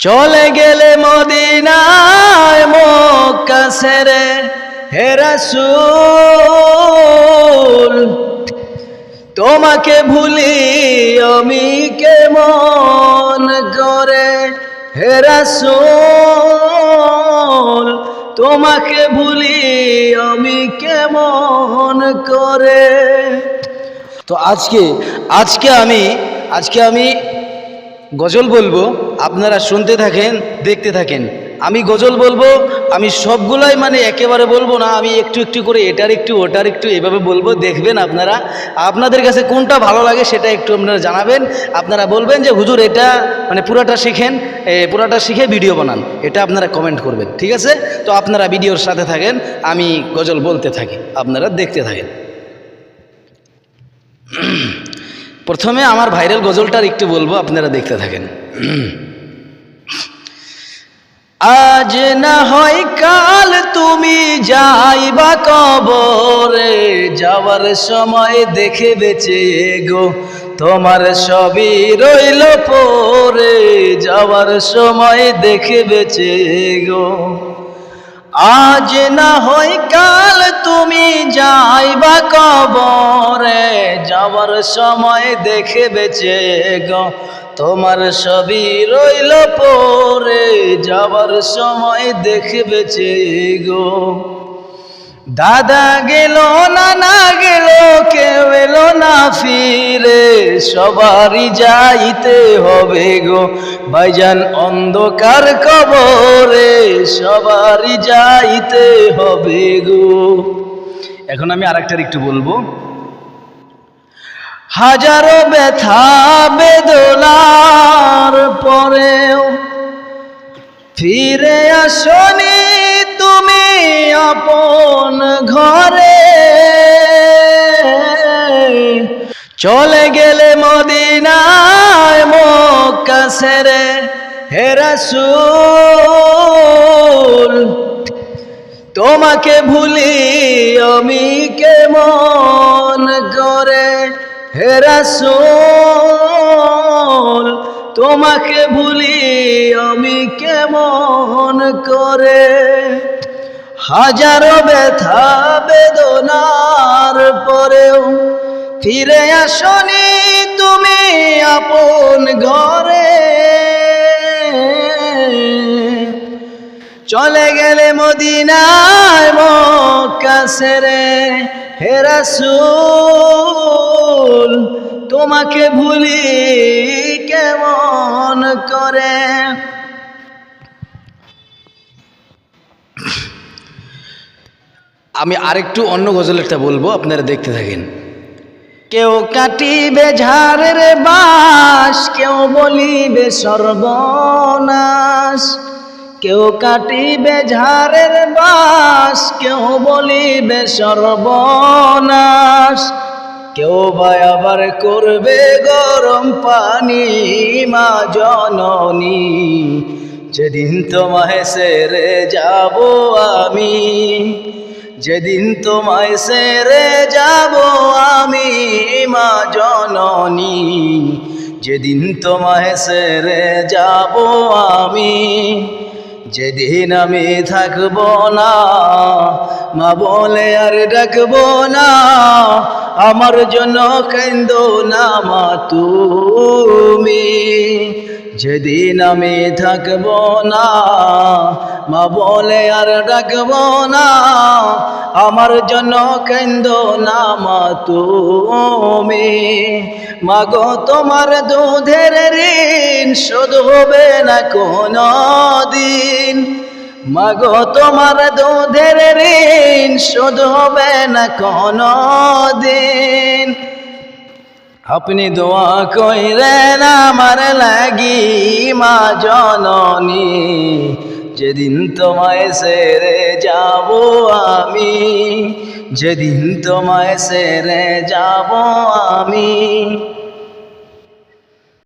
চলে গেলে মদিনায় মক্কা ছেড়ে হে রাসূল, তোমাকে ভুলি আমি কেমন করে হে রাসূল, তোমাকে ভুলি আমি কেমন করে। তো আজকে আমি গজল বলবো, আপনারা শুনতে থাকেন, দেখতে থাকেন। আমি গজল বলবো, আমি সবগুলাই মানে একেবারে বলবো না, আমি একটু একটু করে এটার একটু ওটার একটু এভাবে বলবো, দেখবেন আপনারা, আপনাদের কাছে কোনটা ভালো লাগে সেটা একটু আপনারা জানাবেন। আপনারা বলবেন যে হুজুর এটা মানে পুরাটা শিখেন, পুরাটা শিখে ভিডিও বানান, এটা আপনারা কমেন্ট করবেন, ঠিক আছে? তো আপনারা ভিডিওর সাথে থাকেন, আমি গজল বলতে থাকি, আপনারা দেখতে থাকেন। প্রথমে আমার ভাইরাল গজলটার একটু বলবো, আপনারা দেখতে থাকেন। আজ না হয় কাল তুমি যাইবা কবরে, যাওয়ার সময় দেখে বেঁচে গো তোমার সবই রইল পরে, যাওয়ার সময় দেখে বেঁচে গো। আজ না হয় কাল তুমি যাইবা কবরে, যাওয়ার সময় দেখে বেঁচে গো তোমার সবই রইল পরে, যাওয়ার সময় দেখে বেঁচে গো। দাদা গেল নানা গেল কেউ এলো না ফিরে, সবারই যাইতে হবে গো ভাইজান অন্ধকার কবরে, সবারই যাইতে হবে গো। এখন আমি আরেকটার একটু বলবো। হাজারো ব্যথা বেদনার পরেও ফিরে আসনি তুমি আপন ঘরে, চলে গেলে মদিনায় মক্কা ছেড়ে হে রাসূল, তোমাকে ভুলি আমি কেমন করে হে রাসূল, তোমাকে ভুলি আমি কেমন করে। হাজারো ব্যথা বেদনার পরেও ফিরে আসনি তুমি আপন ঘরে, চলে গেলে মদিনায় মক্কা ছেড়ে হে রাসূল, তোমাকে ভুলি কেমন করে। আমি আরেকটু অন্য গজলেরটা বলবো, আপনারা দেখতে থাকেন। কেউ কাটিবে ঝাড়ের বাঁশ, কেউ বলিবে সর্বনাশ, কেউ কাটিবে ঝাড়ের বাঁশ, কেউ বলিবে সর্বনাশ, কেউ বা আবার করবে গরম পানি মা জননী, যেদিন তোমায় ছেড়ে যাব আমি, যেদিন তোমায় ছেড়ে যাব আমি মা জননী, যেদিন তোমায় ছেড়ে যাব আমি, যেদিন আমি থাকব না মা বলে আর ডাকব না, আমার জন্য কান্দো না মা তুমি, যেদিন আমি থাকব না মা বলে আর ডাকব না, আমার জন্য কান্দো না মা তুমি। মাগো তোমার দুধের ঋণ শোধ হবে না কোনো দিন, মাগো তোমার দুধের ঋণ শোধ হবে না কোনো দিন, আপনি দোয়া কইরেন আমার লাগি মা জননী, যেদিন তোমায় ছেড়ে যাব আমি, যেদিন তোমায় ছেড়ে যাব আমি।